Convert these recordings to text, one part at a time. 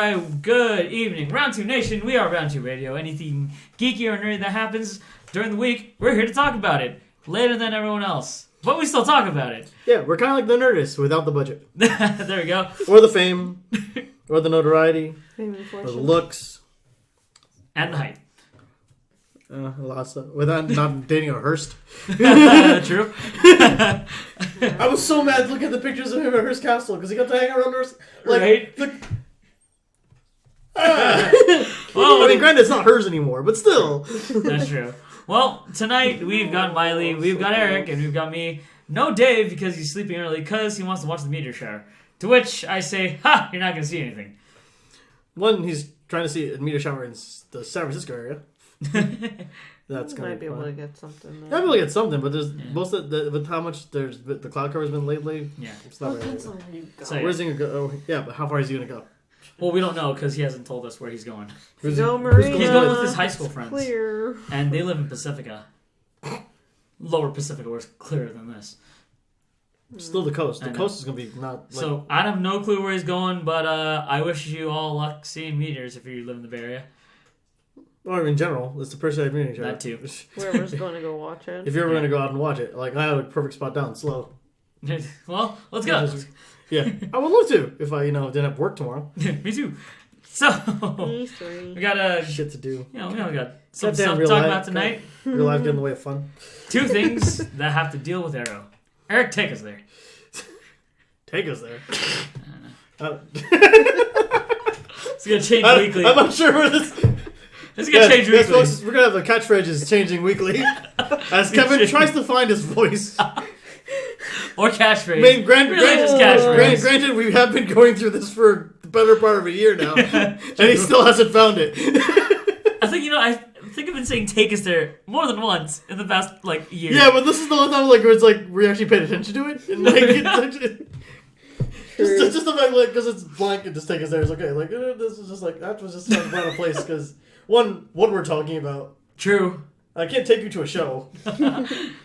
Alright, good evening. Round 2 Nation, we are Round 2 Radio. Anything geeky or nerdy that happens during the week, we're here to talk about it. Later than everyone else. But we still talk about it. Yeah, we're kind of like the Nerdist without the budget. There we go. Or the fame. Or the notoriety. Fame and fortune. Or the looks. And the height. Lots of... Without not dating a Hearst. True. I was so mad looking at the pictures of him at Hearst Castle because he got to hang around Hearst. Like, right? Well, I mean, granted, it's not hers anymore, but still. That's true. Well, tonight we've got Miley, we've got Eric, and we've got me. No Dave because he's sleeping early because he wants to watch the meteor shower. To which I say, ha, you're not going to see anything. One, he's trying to see a meteor shower in the San Francisco area. That's going to be able to get something. Might be able to get something, but there's most of with how much the cloud cover has been lately. Yeah, it's not very. So, where's he gonna go? Oh, yeah, but how far is he gonna go? Well, we don't know because he hasn't told us where he's going. Marina. He's going with his high school friends. Clear. And they live in Pacifica. Lower Pacifica, where it's clearer than this. Still the coast. The coast is going to be not... Like... So, I have no clue where he's going, but I wish you all luck seeing meteors if you live in the Bay Area. Or in general, it's the person I've been That too. Whoever's going to go watch it. If you're ever going to go out and watch it, like I have a perfect spot down, slow. Well, let's go. Yeah, I would love to if I, didn't have work tomorrow. Me too. So, we got shit to do. We got some Goddamn stuff to talk about tonight. Real life getting in the way of fun. 2 things that have to deal with Arrow. Eric, take us there. Take us there. It's gonna change weekly. I'm not sure where this. It's gonna change weekly. Folks, we're gonna have the catchphrases changing weekly as Kevin tries to find his voice. Or catchphrase. Granted, we have been going through this for the better part of a year now, and he still hasn't found it. I think I've been saying "take us there" more than once in the past year. Yeah, but this is the one time where it's we actually paid attention to it, and just the fact because it's blank and just take us there is okay. This is just that was just out of place because one what we're talking about. True. I can't take you to a show.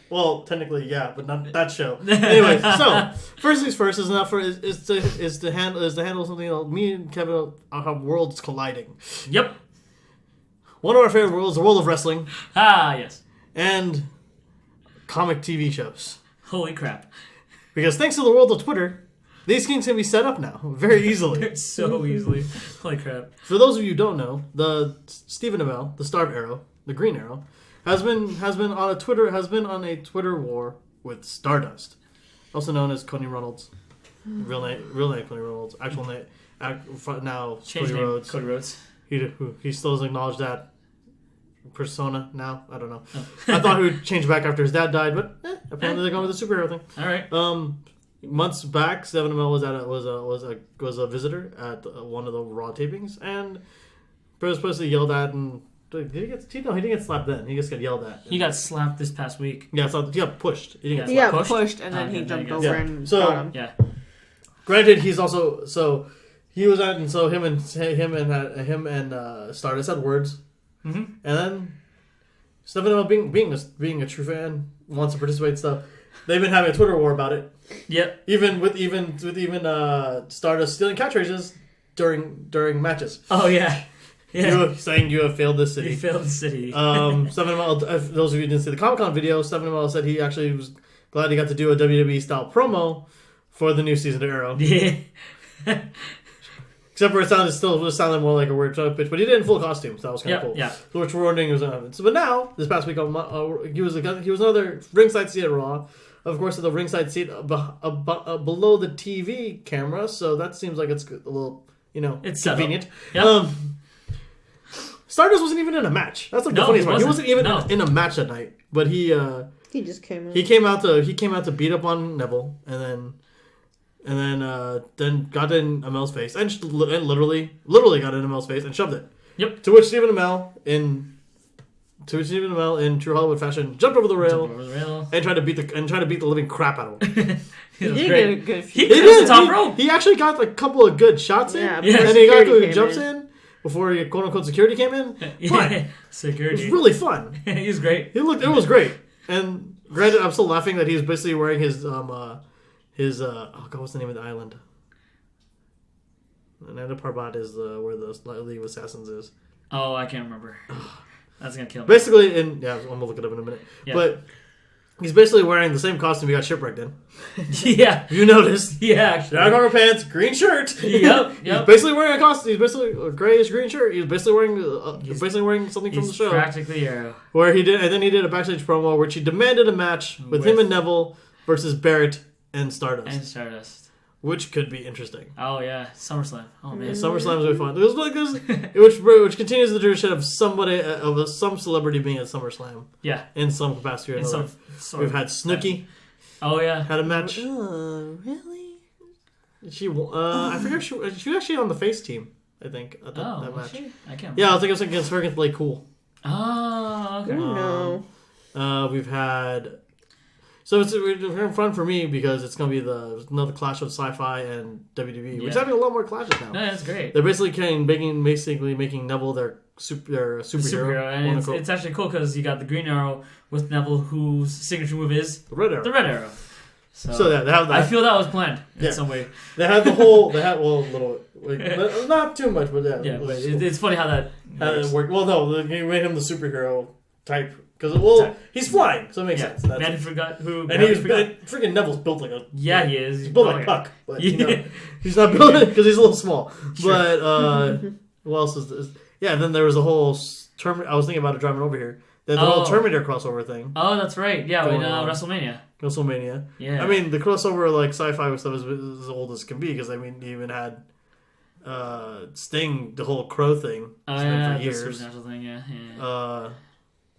Well, technically, yeah, but not that show. Anyway, so first things first is to handle something else. Me and Kevin have worlds colliding. Yep. One of our favorite worlds, the world of wrestling. Ah, yes. And comic TV shows. Holy crap! Because thanks to the world of Twitter, these things can be set up now very easily. So easily. Holy crap! For those of you who don't know, the Stephen Amell, the star of Arrow, the Green Arrow, has been on a Twitter war with Stardust, also known as Cody Reynolds. Real name Cody Reynolds. Actual name now Cody Rhodes. Cody Rhodes. He still doesn't acknowledge that persona now. I don't know. Oh. I thought he would change back after his dad died, but apparently they're going with the superhero thing. All right. Months back, Stephen Amell was a visitor at one of the Raw tapings, and was supposed to yelled at and. Did he get? No, he didn't get slapped then. He just got yelled at. He got slapped this past week. Yeah, so he got pushed. He got pushed, and then he jumped over and got him. Yeah. Granted, he's also he was at, and so him and Stardust had words, and then Stephen Amell being a true fan wants to participate in stuff. They've been having a Twitter war about it. Yep. Even with Stardust stealing catchphrases during matches. Oh yeah. Yeah. Saying you have failed this city. You failed the city. Stephen Amell, those of you who didn't see the Comic-Con video, Stephen Amell said he actually was glad he got to do a WWE style promo for the new season of Arrow. Yeah. Except for it sounded more like a weird pitch, but he did it in full costume, so that was kind of cool. Yeah. So which we're wondering was going to happen. So, but now, this past week, he was another ringside seat at Raw. Of course, the ringside seat below the TV camera, so that seems like it's a little, it's convenient. Yep. Stardust wasn't even in a match. That's the funniest part. He wasn't even in a match that night, but he just came out. He came out to beat up on Neville, and then got in Amell's face and literally got in Amell's face and shoved it. Yep. To which Stephen Amell in true Hollywood fashion jumped over the rail and tried to beat the living crap out of him. He did get a good. He did. Top rope. He actually got a couple of good shots in, and he jumps in. Before quote unquote security came in, fun. Security. It was really fun. He was great. It was great. And granted, I'm still laughing that he's basically wearing his what's the name of the island? And Nanda Parbat is where the League of Assassins is. Oh, I can't remember. That's gonna kill me. Basically, I'm gonna look it up in a minute. Yeah. But he's basically wearing the same costume he got shipwrecked in. Yeah. You noticed? Yeah, actually. Dark armor pants, green shirt. Yep. He's basically wearing a costume. He's basically a grayish green shirt. He's basically wearing something from the show. Practically Arrow. Where he did, and then he did a backstage promo which he demanded a match with him and Neville versus Barrett and Stardust. Which could be interesting. Oh yeah, SummerSlam. Oh man, SummerSlam is really fun. It was like this, which continues the tradition of some celebrity being at SummerSlam. Yeah, in some capacity or another. We've had Snooki. Oh yeah, had a match. Really? She I forget she was actually on the face team. I think at that match. She? I can't remember. Yeah, I think it was against her against Blake Cool. Oh, okay. No. We've had. So it's fun for me because it's going to be another clash of sci-fi and WWE. We're having a lot more clashes now. No, that's great. They're basically making Neville their superhero. And it's actually cool because you got the Green Arrow with Neville, whose signature move is the Red Arrow. The Red Arrow. So yeah, they have that. I feel that was planned in some way. They had the whole. Not too much, but yeah. Yeah, but it's funny how that worked. Well, no, they made him the superhero type. Because he's flying, so it makes sense. Man forgot who. And freaking Neville's built like a. Yeah, he is. He's built like Puck, but he's not built it because he's a little small. Sure. But what else is this? Yeah, then there was a whole I was thinking about it driving over here. The whole Terminator crossover thing. Oh, that's right. Yeah, with WrestleMania. Yeah. I mean, the crossover like sci-fi stuff is as old as can be because I mean, you even had Sting, the whole crow thing. Oh yeah, for years. The thing, yeah.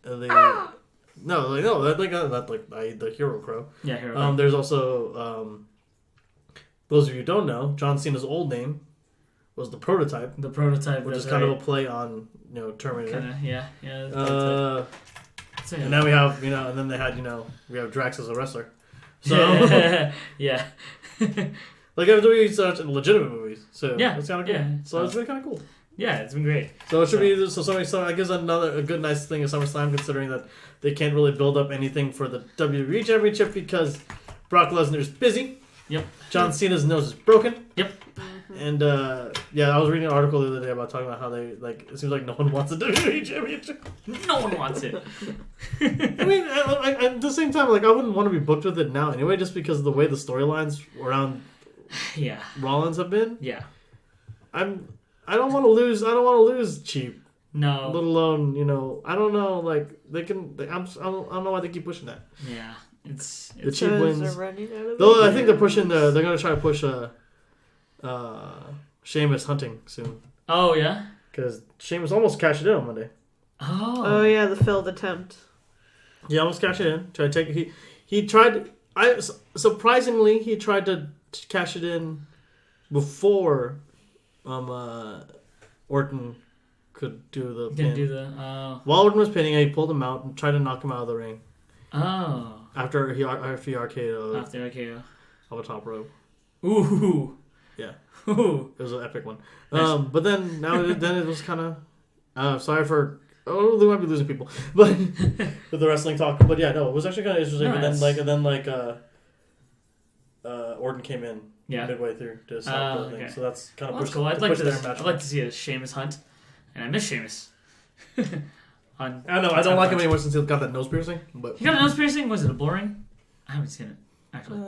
The Hero Crow. Yeah, Hero Crow. There's also those of you who don't know, John Cena's old name was the Prototype. The Prototype, which is kind of a play on Terminator. Kinda, yeah. And now we have and then they had we have Drax as a wrestler. So yeah. Like WWE such legitimate movies, so yeah, it's kind of cool. Yeah. So it's been kind of cool. Yeah, it's been great. So it should be I guess a good nice thing of SummerSlam considering that they can't really build up anything for the WWE Championship because Brock Lesnar's busy. Yep. John Cena's nose is broken. Yep. And I was reading an article the other day about talking about how they it seems like no one wants a WWE Championship. No one wants it. I mean, at the same time, I wouldn't want to be booked with it now anyway, just because of the way the storylines around Rollins have been. Yeah. I don't want to lose. I don't want to lose cheap. No. Let alone, I don't know. They can. I don't know why they keep pushing that. Yeah, it's the cheap wins. I think they're pushing They're going to try to push Sheamus hunting soon. Oh yeah. Because Sheamus almost cashed it in on Monday. Oh yeah, the failed attempt. Yeah, almost cashed it in. Tried to take. He tried. Surprisingly, he tried to cash it in before. Orton could do the pin. While Orton was pinning, he pulled him out and tried to knock him out of the ring. Oh. After he RKO'd. After RKO. Off a top rope. Ooh. Yeah. Ooh. It was an epic one. Nice. But then it was kind of sorry for. Oh, they might be losing people, but with the wrestling talk. But yeah, no, it was actually kind of interesting. Orton came in. Yeah. Midway through to stop the thing. So that's kind of cool. I'd like to see a Sheamus hunt. And I miss Sheamus. I know, I don't like him anymore since he got that nose piercing. But he got a nose piercing? Was it a bull ring? I haven't seen it, actually.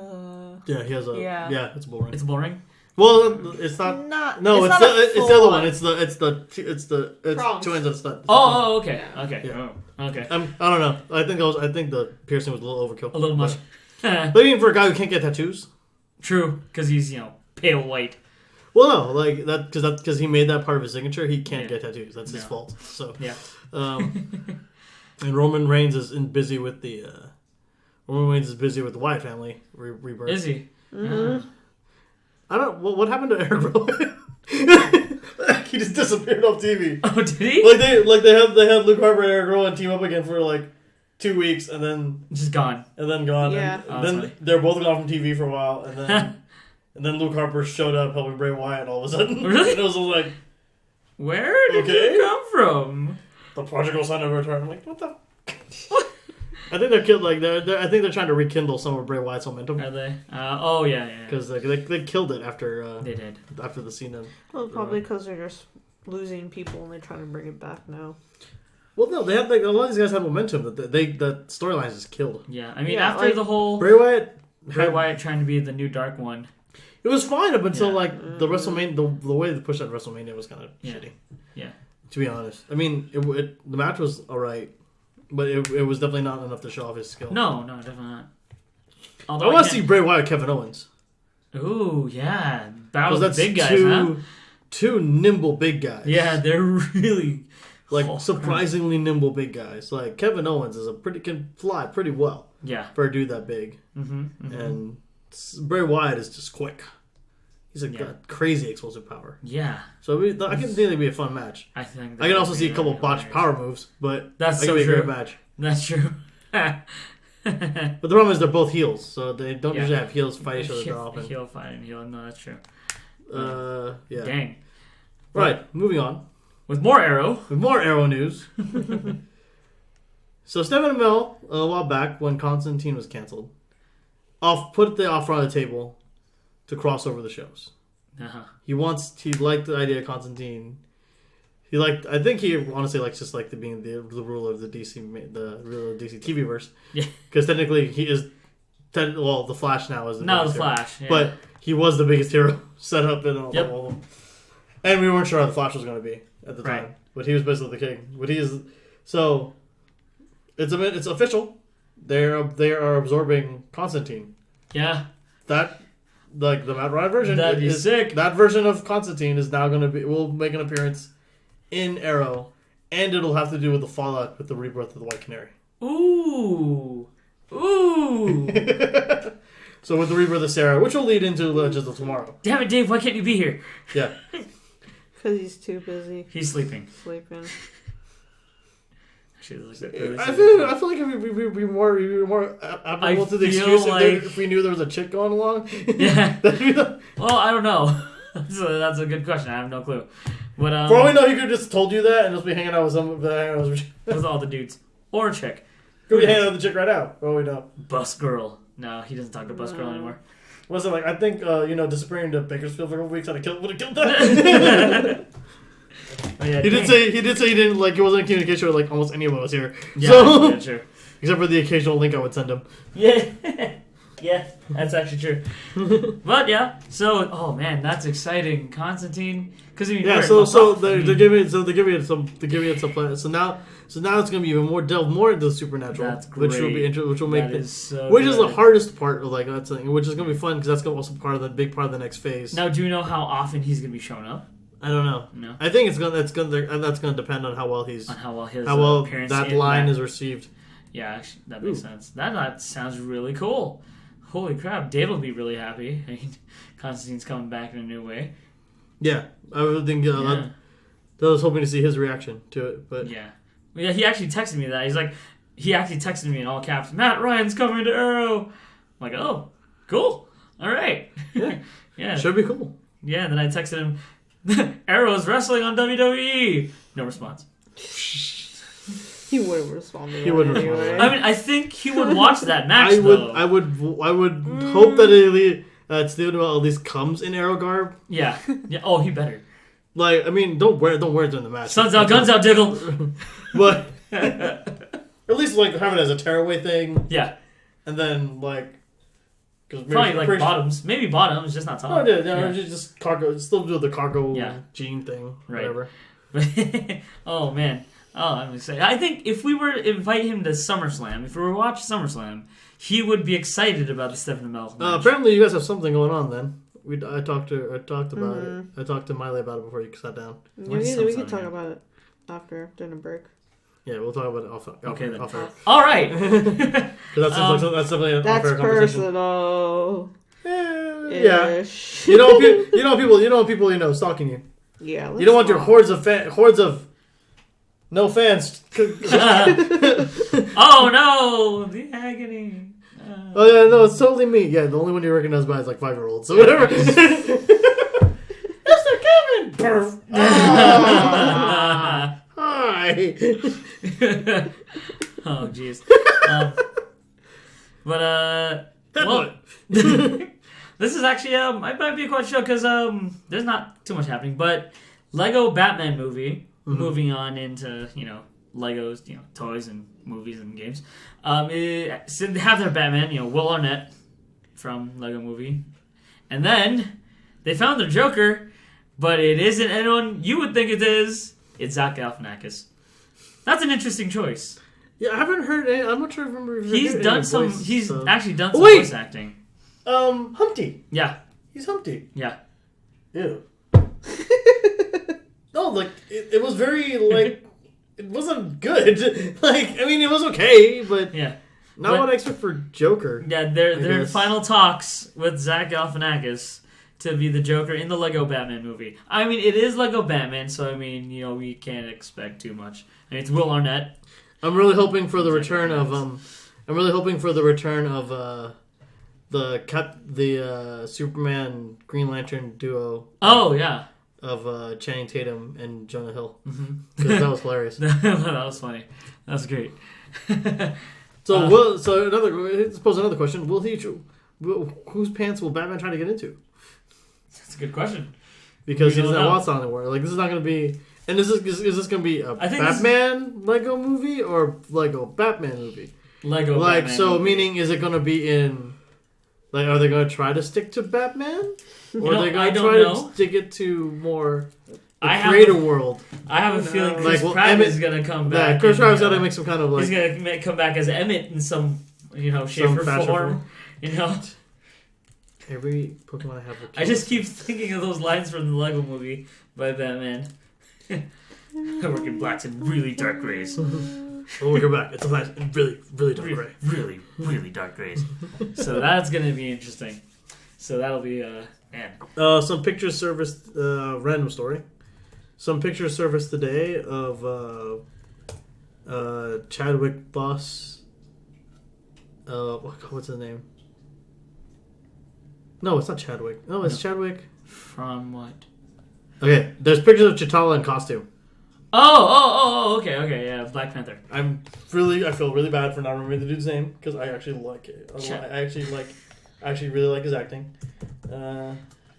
Yeah, he has a... Yeah, it's a bull ring. It's a bull ring? Well, it's not... No, it's the other one. It's the two ends of the stud. Oh, okay. Okay. Yeah. Oh, okay. I don't know. I think the piercing was a little overkill. A little much. But even for a guy who can't get tattoos... True, because he's pale white. Well, no, because he made that part of his signature. He can't get tattoos. That's his fault. So yeah. And Roman Reigns is busy with the Wyatt family rebirth. Is he? Mm-hmm. I don't. What happened to Eric Rowan? He just disappeared off TV. Oh, did he? They had Luke Harper and Eric Rowan team up again for 2 weeks and then just gone. And then gone. Yeah. And then they're both gone from TV for a while and then and then Luke Harper showed up helping Bray Wyatt all of a sudden. Really? And it was like, where did you come from? The prodigal son of a return. I'm like, what the? I think they're killed. Like I think they're trying to rekindle some of Bray Wyatt's momentum. Are they? Oh yeah. Because they killed it after they did after the Cena. Well, probably because they're just losing people and they're trying to bring it back now. Well, no, they have a lot of these guys have momentum that the storylines just killed. Yeah, I mean after the whole Bray Wyatt trying to be the new Dark One. It was fine up until the WrestleMania. The way they pushed out WrestleMania was kind of shitty. Yeah. To be honest, I mean, the match was alright, but it was definitely not enough to show off his skill. No, definitely not. Although I want to see Bray Wyatt, Kevin Owens. Ooh, yeah, battle that's big guys, huh? Two nimble big guys. Yeah, they're really surprisingly nimble big guys. Like Kevin Owens can fly pretty well. Yeah, for a dude that big. And Bray Wyatt is just quick. He's got crazy explosive power. Yeah. So I can think it'd be a fun match. I think. I can also see a couple botched power moves, but that's so true. Be a great match. That's true. But the problem is they're both heels, so they don't usually have heels fight each other that often. Heel fighting heel. No, that's true. Yeah. Dang. Right, moving on. With more Arrow news. So Stephen Amell, a while back when Constantine was canceled, put the offer on the table to cross over the shows. He liked the idea of Constantine. I think he honestly likes being the ruler of the DC TV verse. Yeah. Because technically he is, the Flash now is the biggest Flash. Yeah. But he was the biggest hero set up in all of them. And we weren't sure how the Flash was going to be at the time. But he was basically the king. But so it's official. They are absorbing Constantine. Yeah. That the Matt Ryan version. That'd be sick. That version of Constantine is now will make an appearance in Arrow, and it'll have to do with the fallout with the rebirth of the White Canary. Ooh. So with the rebirth of Sarah, which will lead into Legends of Tomorrow. Damn it, Dave! Why can't you be here? Yeah. Because he's too busy. He's sleeping. I feel like we'd be more applicable to the excuse if we knew there was a chick going along. Yeah. Well, I don't know. That's a good question. I have no clue. But for all we know, he could have just told you that and just be hanging out with all the dudes or a chick. Could be hanging out with the chick right now. For all we know. Bus girl. No, he doesn't talk to Bus girl anymore. What's it like? I think disappearing to Bakersfield for a couple weeks would have killed that. Oh, yeah, he did say he didn't he wasn't in communication with almost any of us here. Yeah, so, yeah, true. Except for the occasional link I would send him. Yeah, yeah, that's actually true. But yeah, so that's exciting, Constantine. Because they're giving it some plans. So now it's gonna be even more delve more into the supernatural. That's great. Which will be which will make is the hardest part of that thing, which is gonna be fun because that's gonna also part of the big part of the next phase. Now, do you know how often he's gonna be showing up? I don't know. No. I think that's gonna depend on how well his that line is received. Yeah, actually, that makes sense. That sounds really cool. Holy crap, Dave will be really happy. I mean, Constantine's coming back in a new way. Yeah, I would think. I was hoping to see his reaction to it, but yeah, he actually texted me that. He actually texted me in all caps. Matt Ryan's coming to Arrow. I'm like, oh, cool. All right. Yeah, yeah, should be cool. Yeah, and then I texted him. Arrow's wrestling on WWE. No response. He would have responded. He would respond. I mean, I think he would watch that match. I would hope that Stephen Amell at least comes in Arrow garb. Yeah. Yeah. Oh, he better. I mean, don't wear it during the match. Sun's out, guns out, Diggle. But at least have it as a tearaway thing. Yeah. And then probably bottoms. Maybe bottoms, just not top. Oh, yeah. Just cargo. Still do the cargo jean thing. Right. Whatever. Oh, man. Oh, I'm excited. I think if we were to invite him to SummerSlam, if we were to watch SummerSlam, he would be excited about the Stephen Amell match. Apparently, you guys have something going on then. I talked about it. I talked to Miley about it before you sat down. Yeah, we can talk about it after dinner break. Yeah, we'll talk about it off. Okay, then. Off air. All right. That's definitely an off-air conversation. Personal. Yeah. You know people stalking you. Yeah. You don't want your hordes of no fans. Oh no, the agony. Oh yeah, no, it's totally me. Yeah, the only one you recognize by is 5-year-olds. So whatever. Mr. Kevin. Perf. Hi. Oh, jeez. Well, this is actually it might be a quite show because there's not too much happening. But Lego Batman movie, moving on into Legos, toys and movies and games. So they have their Batman, Will Arnett from Lego Movie, and then they found their Joker, but it isn't anyone you would think it is. It's Zach Galifianakis. That's an interesting choice. Yeah, I haven't heard any. I'm not sure if I remember. He's done some. He's actually done some voice acting. Humpty. Yeah. He's Humpty. Yeah. Ew. No, like it was very like it wasn't good. Like I mean, it was okay, but yeah, not what I expect for Joker. Yeah, they're in final talks with Zach Galifianakis to be the Joker in the Lego Batman movie. I mean, it is Lego Batman, so I mean, we can't expect too much. I mean, it's Will Arnett. I'm really hoping for the return of the Superman Green Lantern duo. Oh yeah, of Channing Tatum and Jonah Hill. Because that was hilarious. That was funny. That was great. So another question: whose pants will Batman try to get into? That's a good question. Because he doesn't have Watts on anymore. Like this is not going to be. And is this going to be a Batman Lego movie or Lego Batman movie? Lego Batman movie. Meaning, is it going to be in? Like, are they going to try to stick to Batman, or are they going to try to stick it to more the creator world? I have a feeling Chris Pratt is going to come back. Yeah, Chris Pratt's going to make some kind of like. He's going to come back as Emmett in some shape or form. Every Pokemon I have. I just keep thinking of those lines from the Lego movie by Batman. I work in blacks and really dark grays. When we go back, it's a nice, really, really dark gray. Really, really dark grays. So that's going to be interesting. So that'll be, some pictures surfaced, random story. Some pictures surfaced today of Chadwick Boss. What's his name? No, it's not Chadwick. No, it's Chadwick. From what? Okay, there's pictures of T'Challa in costume. Oh, okay, yeah, Black Panther. I feel really bad for not remembering the dude's name because I actually like it. I actually really like his acting.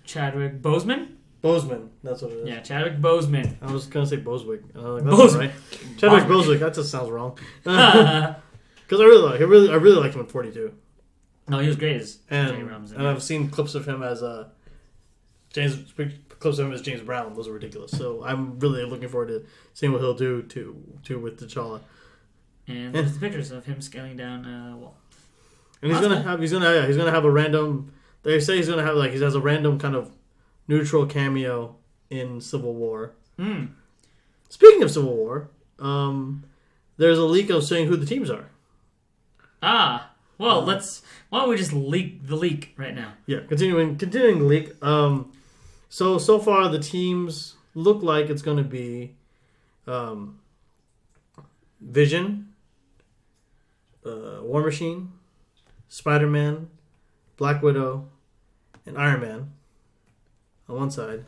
Chadwick Boseman? Boseman, that's what it is. Yeah, Chadwick Boseman. I was gonna say Boswick. That's right. Chadwick Boswick. That just sounds wrong. Because I really liked him in 42. No, he was great as and I've seen clips of him as James Brown. Those are ridiculous. So I'm really looking forward to seeing what he'll do to with T'Challa. And there's the pictures of him scaling down a wall. And he's gonna have a random. They say he's gonna have he has a random kind of neutral cameo in Civil War. Speaking of Civil War, there's a leak of saying who the teams are. Well, why don't we just leak the leak right now? Yeah, continuing the leak. So far the teams look like it's going to be Vision, War Machine, Spider-Man, Black Widow, and Iron Man on one side,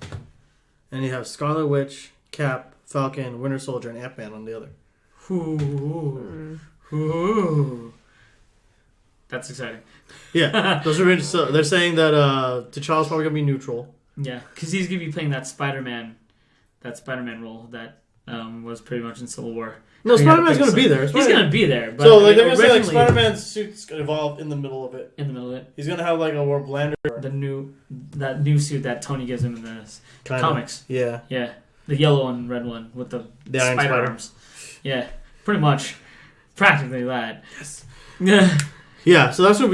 and you have Scarlet Witch, Cap, Falcon, Winter Soldier, and Ant-Man on the other. Ooh. That's exciting. Yeah, those are so they're saying that T'Challa's probably gonna be neutral. Yeah, because he's gonna be playing that Spider-Man role that was pretty much in Civil War. No, Spider-Man's gonna be there. He's gonna be there. But so they're gonna say Spider-Man's suit's gonna evolve in the middle of it. In the middle of it, he's gonna have a more blender. That new suit that Tony gives him in the comics. Yeah, the yellow and red one with the spider arms. Yeah, pretty much, practically that. Yes. Yeah. Yeah, so that's what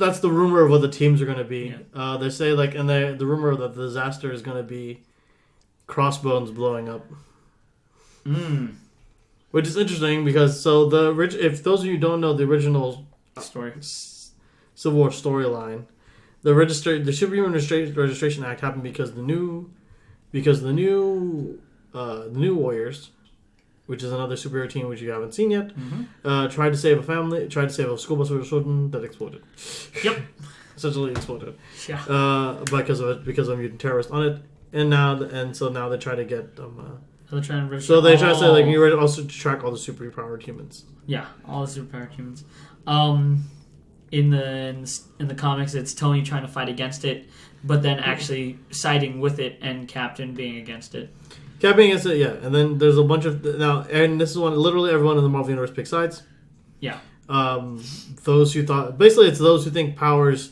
that's the rumor of what the teams are going to be. Yeah. They say and the rumor that the disaster is going to be Crossbones blowing up. Which is interesting because if those of you don't know the original story Civil War storyline, the Superhuman Registration Act happened because the new Warriors, which is another superhero team which you haven't seen yet, tried to save a family, tried to save a school bus of children that exploded. Yep. Essentially exploded. Yeah. Because of a mutant terrorist on it. So now they try to get So they're trying to register. So they try to say like you also track all the superpowered humans. Yeah, all the superpowered humans. In the comics, it's Tony trying to fight against it, but then actually siding with it, and Captain being against it. Captain against it, yeah. And then there's a bunch of and this is one. Literally everyone in the Marvel universe picks sides. Yeah. Those who thought basically it's those who think powers.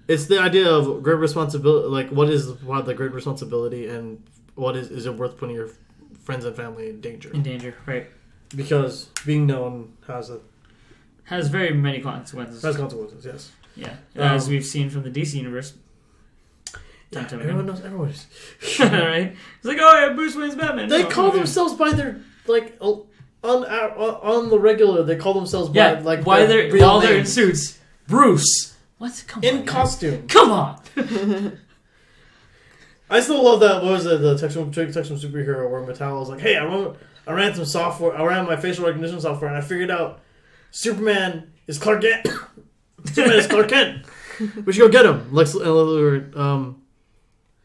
It's the idea of great responsibility. Like what is the great responsibility, and what is it worth putting your friends and family in danger? In danger, right? Because being known has very many consequences. Has consequences, yes. Yeah, as we've seen from the DC universe. Yeah, everyone knows. Everyone is. Right? It's like, oh yeah, Bruce Wayne's Batman. They call themselves by their like on the regular. They call themselves by like while they're in suits. Bruce. What? Come on. In costume. Come on. I still love that. What was it? The Texan superhero where Metallo was like, "Hey, I ran some software. I ran my facial recognition software, and I figured out Superman is Clark Kent. Superman is Clark Kent. We should go get him."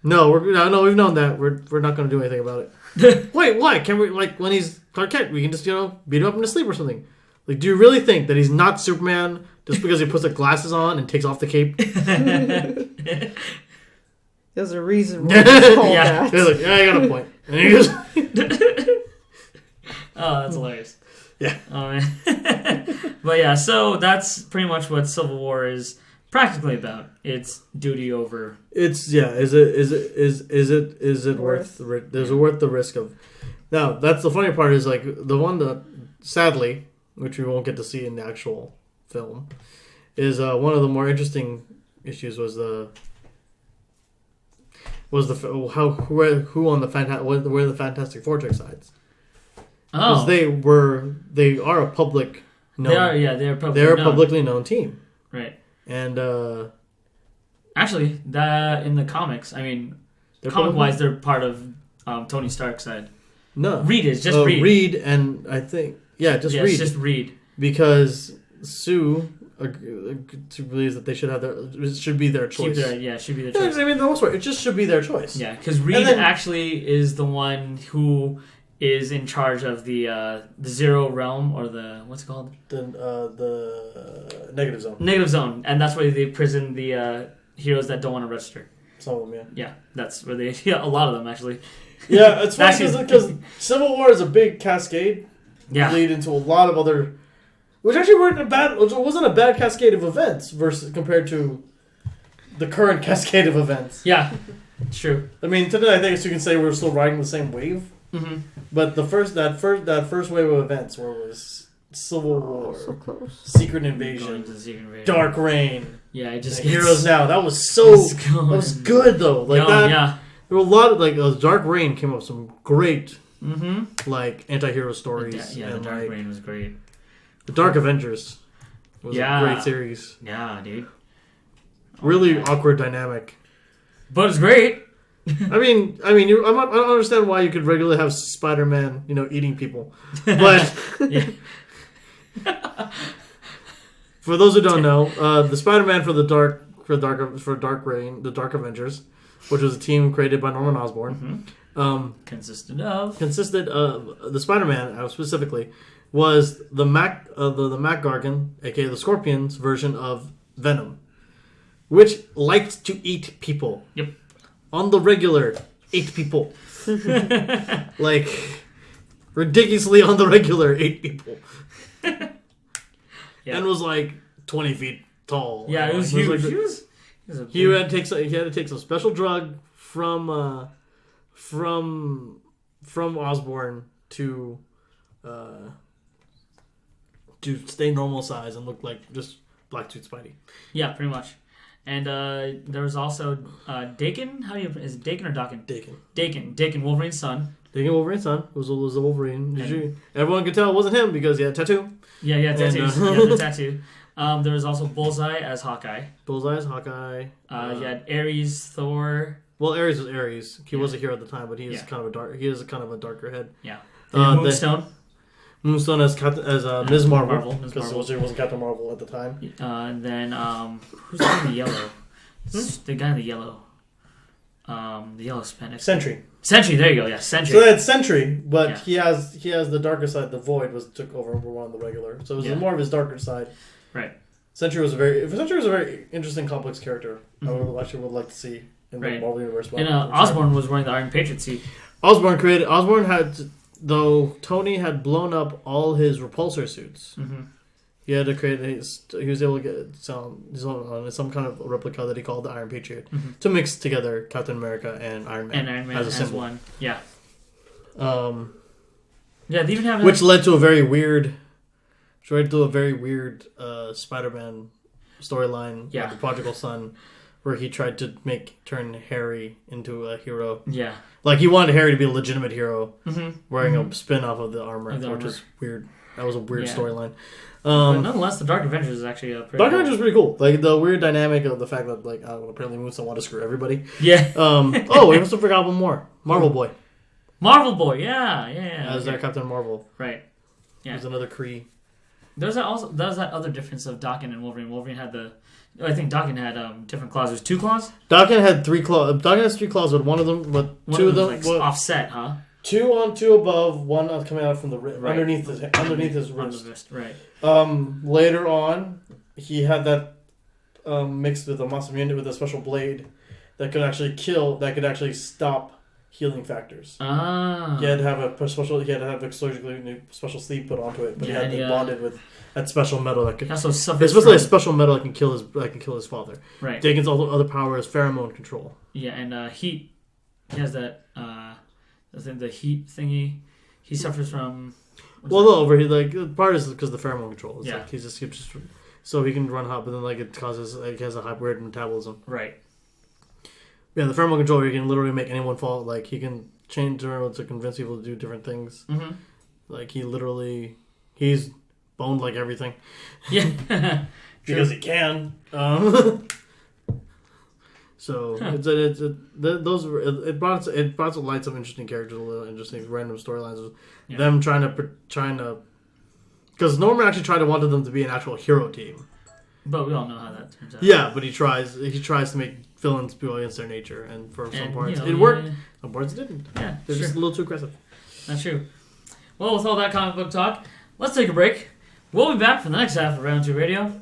No, we've known that. We're not going to do anything about it. Wait, why? Can we when he's Clark Kent, we can just beat him up in his sleep or something? Like, do you really think that he's not Superman just because he puts the glasses on and takes off the cape? There's a reason why it's called that. He's like, yeah, I got a point. And he goes, oh, that's hilarious. Yeah. Oh man. But yeah, so that's pretty much what Civil War is practically about. It's duty over. Is it worth the risk of? Now that's the funny part is like the one that sadly, which we won't get to see in the actual film, is one of the more interesting issues was where the Fantastic Four took sides. Oh, they are a public. They're a publicly known team. Right. And actually, that in the comics, I mean, comic-wise, they're part of Tony Stark's side. No, Reed is just Reed. Reed, and I think Reed. It's just Reed because Sue believes that they should have it should be their choice. Should be their choice. I mean, the most part, it just should be their choice. Yeah, because Reed actually is the one who is in charge of the Zero Realm, or the what's it called? The Negative Zone. Negative Zone, and that's where they prison the heroes that don't want to register. Some of them, yeah. Yeah, that's where they. Yeah, a lot of them actually. Yeah, it's funny because Civil War is a big cascade. Yeah. Lead into a lot of other, which actually wasn't a bad cascade of events compared to the current cascade of events. Yeah, it's true. I mean, today I think you can say we're still riding the same wave. Mm-hmm. But that first wave of events where it was Civil War, so close. Secret Invasion, Dark Reign, Heroes Now. That was good though. Like that. There were a lot of Dark Reign came up with some great anti-hero stories. The Dark Reign was great. The Dark Avengers was a great series. Yeah, dude. Really awkward dynamic. But it's great. I don't understand why you could regularly have Spider-Man, eating people. But for those who don't know, the Spider-Man for Dark Reign, the Dark Avengers, which was a team created by Norman Osborn, consisted of the Spider-Man specifically was the Mac Gargan, aka the Scorpion's version of Venom, which liked to eat people. Yep. On the regular, 8 people. Ridiculously on the regular, 8 people. And was 20 feet tall. Yeah, it was huge. He had to take some special drug from Osborn to stay normal size and look like just Black Suit Spidey. Yeah, pretty much. And there was also Dakin. Is it Dakin or Dakin? Dakin, Wolverine's son. Dakin, Wolverine's son, was a Wolverine. Everyone could tell it wasn't him because he had a tattoo. Yeah, tattoos. The tattoo. There was also Bullseye as Hawkeye. You had Ares, Thor. Well, Ares was Ares. He was a hero at the time, but he is kind of a darker head. Yeah. Moonstone. Moonstone as Ms. Marvel, because she wasn't Captain Marvel at the time. And then who's the guy in the yellow? The guy in the yellow. The yellow Hispanic. Sentry. Sentry. There you go. Yeah, Sentry. So that's Sentry, but he has the darker side. The Void took over one of the regular, so it was more of his darker side. Right. Sentry was a very interesting, complex character. I would like to see in the Marvel universe. And Osborn was wearing the Iron Patriot suit. Osborn had, though Tony had blown up all his repulsor suits. Mm-hmm. He had to create. He was able to get some kind of replica that he called the Iron Patriot to mix together Captain America and Iron Man as a symbol. One. Yeah. They even have which led to a very weird. Spider-Man storyline. Yeah. The Prodigal Son, where he tried to turn Harry into a hero. Yeah. Like he wanted Harry to be a legitimate hero, wearing a spin-off of the armor, which is weird. That was a weird storyline. But nonetheless, the Dark Avengers is actually a pretty Dark Avengers is pretty cool. Like the weird dynamic of the fact that apparently moves don't want to screw everybody. Yeah. We also forgot one more. Marvel Boy. Marvel Boy. Yeah. As their Captain Marvel. Right. Yeah. There's another Kree. There's that other difference of Daken and Wolverine. Wolverine had I think Daken had different claws. There's 2 claws. Daken had 3 claws. Daken has 3 claws, but two of them like offset, huh? 2 on, 2 above, 1 coming out from the underneath his wrist. Right. Later on, he had that mixed with a monster mutant with a special blade that could actually kill. That could actually stop healing factors. He had to have a special. He had to have a special sleeve put onto it, but he had to bonded with that special metal that could. Also, especially a special metal that can kill his father. Right. Daken's other power is pheromone control. Yeah, and heat. He has that. The heat thingy. He suffers from. Part is because the pheromone control. It's like he's just so he can run hot, but then it causes he has a weird metabolism. Right. Yeah, the pheromone control, he can literally make anyone fall. Like, he can change around to convince people to do different things. Mm-hmm. Like, he's boned like everything. Yeah. Because he can. So, it brought to light some interesting characters, a little interesting random storylines of them trying to... Because Norman actually wanted them to be an actual hero team. But we all know how that turns out. Yeah, but he tries to make villains go against their nature, and for some parts it worked. Some parts it didn't. Yeah, they're just a little too aggressive. That's true. Well, with all that comic book talk, let's take a break. We'll be back for the next half of Round 2 Radio.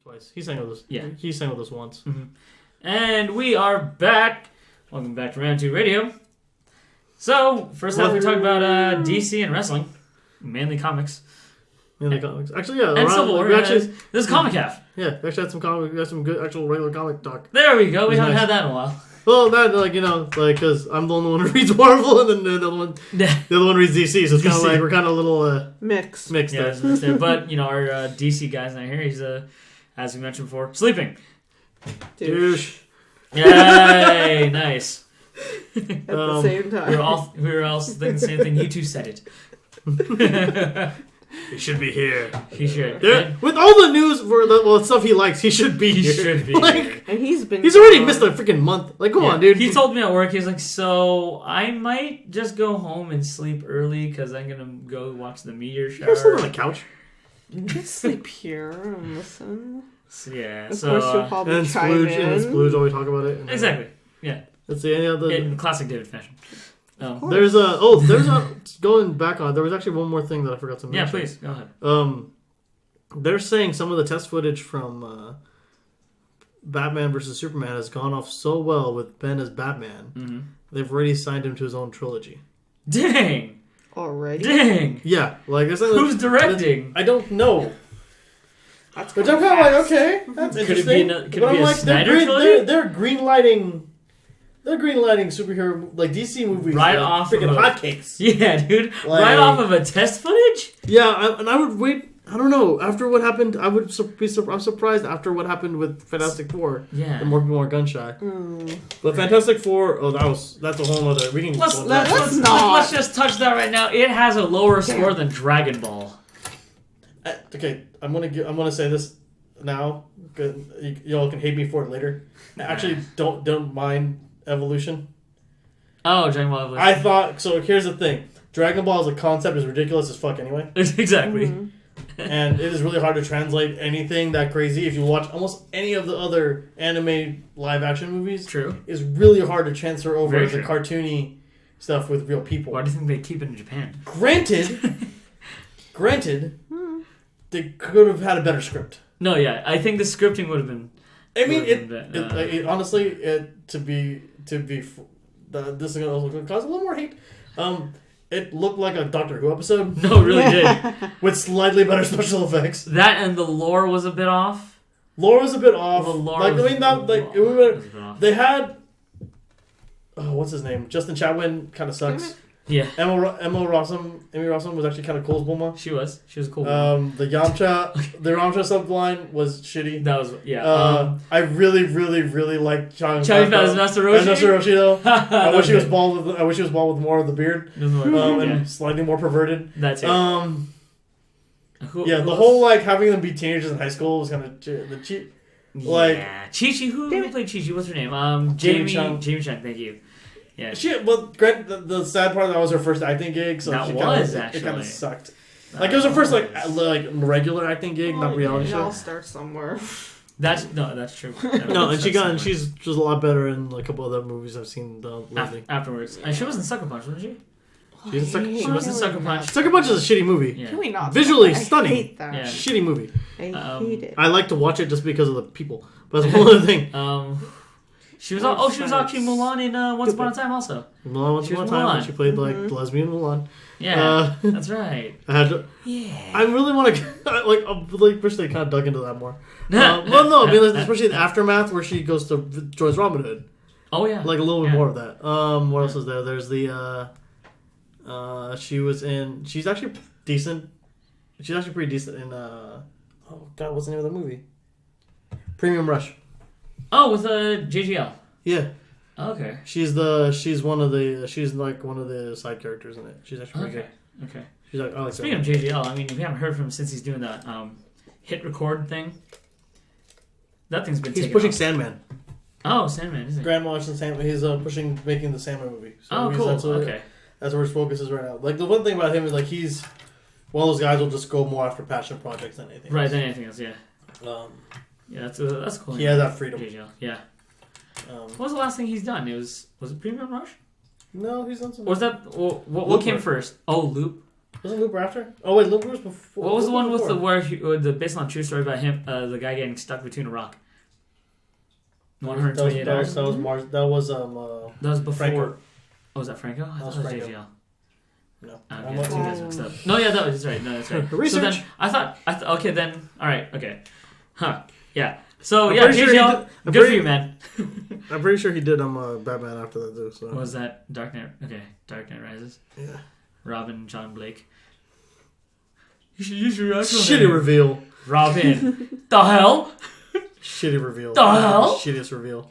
twice. He sang with us. Yeah. He sang with us once. Mm-hmm. And we are back. Welcome back to Round 2 Radio. So, first half we talked about DC and wrestling. Mainly comics. Mainly comics. Actually, yeah. And Civil War. This is Comic Half. Yeah, we actually had some comic. We had some good actual regular comic talk. There we go. We haven't had that in a while. Well, that because I'm the only one who reads Marvel, and then the other one reads DC. So it's kind of like we're kind of a little mixed. Yeah, there. But our DC guy's not here. He's as we mentioned before, sleeping. Douche. Yay! Nice. At the same time, we were all thinking the same thing. You two said it. He should be here. He should. With all the news for the stuff he likes, he should be here. He should be here. And he's already missed a freaking month. Like, come on, dude. He told me at work, he was like, so I might just go home and sleep early because I'm going to go watch the meteor shower. You're still on the couch. You can sleep here and listen. Yeah. Of course you'll probably chime in. And Splooge always talk about it. Exactly. Yeah. Let's see, any other... In classic David fashion. There's going back on, there was actually one more thing that I forgot to mention. Yeah, please, go ahead. They're saying some of the test footage from Batman vs. Superman has gone off so well with Ben as Batman, they've already signed him to his own trilogy. Dang! Already? Dang! Yeah, like... Who's directing? I don't know. That's Which I'm kind of like, okay, that's interesting. Could it be a Snyder trilogy? They're greenlighting superhero, like DC movies. Right off freaking of hotcakes. Yeah, dude. Right off of a test footage? Yeah, I would wait. I don't know. After what happened, I'm surprised after what happened with Fantastic Four. Yeah. The more people are gun shy. But Fantastic Four, that's a whole other. We can. Let's just touch that right now. It has a lower score than Dragon Ball. Okay, I'm gonna say this now. Y'all can hate me for it later. Actually, don't mind Evolution. Oh, Dragon Ball Evolution. I thought so. Here's the thing: Dragon Ball as a concept is ridiculous as fuck anyway. Exactly. And it is really hard to translate anything that crazy. If you watch almost any of the other anime live action movies, true, it's really hard to transfer over Very the true. cartoony stuff with real people. Why do you think they keep it in Japan? Granted, they could have had a better script. No, yeah, I think the scripting would have been. I mean, honestly, this is gonna cause a little more hate. It looked like a Doctor Who episode. No, it really did. With slightly better special effects. That and the lore was a bit off. Lore was a bit off. They had. Oh, what's his name? Justin Chatwin kind of sucks. Yeah. Emma Rossum was actually kind of cool as Bulma. She was cool. The Yamcha subline was shitty. That was I really, really, really liked Master Roshi though. I wish he was bald with more of the beard. And slightly more perverted. That's it. The whole like having them be teenagers in high school was kind of the cheap. Like Chi-Chi, who played Chi-Chi? What's her name? Jamie Chung. Thank you. Yeah. The sad part that was her first acting gig, so it kind of sucked. Like it was her first like regular acting gig, not reality show. I'll start somewhere. That's true. She's just a lot better in a couple other movies I've seen lately. Afterwards, and she was in Sucker Punch, wasn't she? She was in Sucker Punch. Sucker Punch is a shitty movie. Yeah. Can we not? Visually stunning. I hate that. Yeah. Shitty movie. I hate it. I like to watch it just because of the people. But that's one other thing. She was actually Mulan in Once Upon a Time also. Once Upon a Time. She played like lesbian Mulan. Yeah, that's right. I really want to wish they kind of dug into that more. Especially the aftermath where she goes to joins Robin Hood. Oh yeah, like a little bit more of that. What else is there? There's the she's actually decent. She's actually pretty decent in what's the name of the movie? Premium Rush. Oh, with JGL. Yeah. Okay. She's like one of the side characters in it. She's actually pretty good. Okay. She's like, I like Speaking of JGL, I mean, if you haven't heard from him since he's doing that hit record thing, that thing's been. He's pushing off. Sandman. Oh, Sandman, isn't he? Grant Morrison Sandman. He's making the Sandman movie. So cool. That's where his focus is right now. Like the one thing about him is like he's one of those guys who'll just go more after passion projects than anything. Right, else. than anything else. Yeah. Yeah, that's cool. He has that freedom. JGL. Yeah. What was the last thing he's done? Was it Premium Rush? No, he's done some. Was that what came first? Oh, Loop. Wasn't Looper after? Oh wait, Looper was before. What was the one with the based on a true story about him, the guy getting stuck between a rock? 128 hours. That was before. Franco. Oh, was that Franco? I thought it was Franco. JGL. No. I'm getting two guys mixed up. No, yeah, that's right. No, that's right. Research. So then I thought okay then all right okay, huh? Yeah. So I'm yeah, pretty sure JGL, good for you, man. I'm pretty sure he did Batman after that too. So. What was that? Dark Knight. Okay, Dark Knight Rises. Yeah. Robin, John Blake. You should use your actual Shitty name. reveal. Robin. The hell? Shitty reveal. The hell? Shittiest reveal.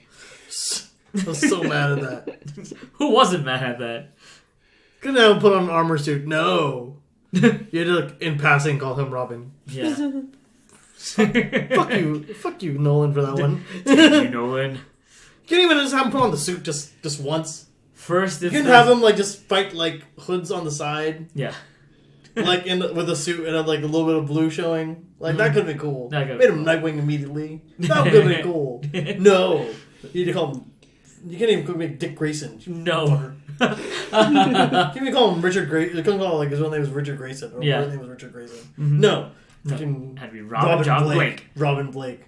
I was so mad at that. Who wasn't mad at that? Couldn't have him put on an armor suit. No. You had to, like, in passing, call him Robin. Yeah. Fuck you, Nolan, for that one. You Nolan. You can't even just have him put on the suit just once. First, you can have him like just fight like hoods on the side. Yeah. Like with a suit and like a little bit of blue showing. Like that could have been cool. Made him Nightwing immediately. That would have been cool. No, you need to call him. You can't even make Dick Grayson. No. You can't even call him Richard Grayson. You can't call him like his real name was Richard Grayson. Or his name was Richard Grayson. Mm-hmm. No. Freaking had to be Robin Blake. Robin Blake.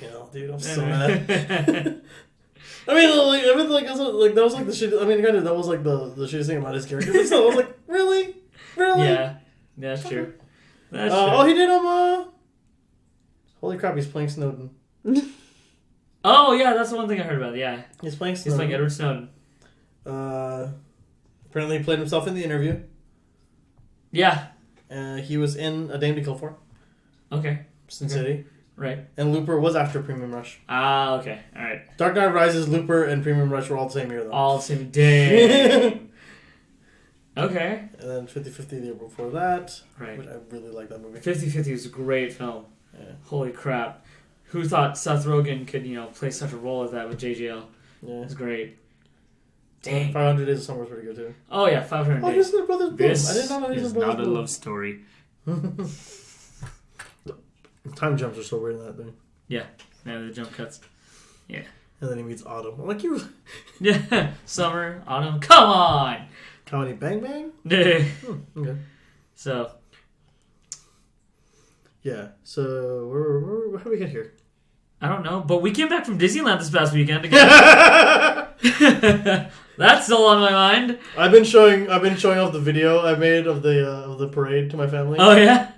Hell, dude, I'm so mad. I mean, like that was like the shit. I mean, kind of that was like the shittiest thing about his character. But still, I was like, really? Yeah, that's true. That's true. Oh, he did holy crap, he's playing Snowden. Oh yeah, that's the one thing I heard about. Yeah, he's playing Edward Snowden. Apparently, he played himself in the interview. Yeah. He was in A Dame to Kill For. Okay. Sin City. Right. And Looper was after Premium Rush. Ah, okay. All right. Dark Knight Rises, Looper, and Premium Rush were all the same year, though. All the same day. Okay. And then 50-50 the year before that. Right. Which I really like that movie. 50-50 is a great film. Yeah. Holy crap. Who thought Seth Rogen could, play such a role as that with JGL? Yeah. It was great. Dang. 500 Days of Summer was pretty good, too. Oh, yeah. 500 Days. Oh, this is their brother's book. This I didn't know is not a love story. Time jumps are so weird in that thing. Yeah. Yeah, the jump cuts. Yeah. And then he meets Autumn. I'm like, you... Yeah. Summer, autumn. Come on! Comedy Bang Bang? Okay. So... Yeah. So, how did we get here? I don't know, but we came back from Disneyland this past weekend again. That's still on my mind. I've been showing off the video I made of the parade to my family. Oh yeah?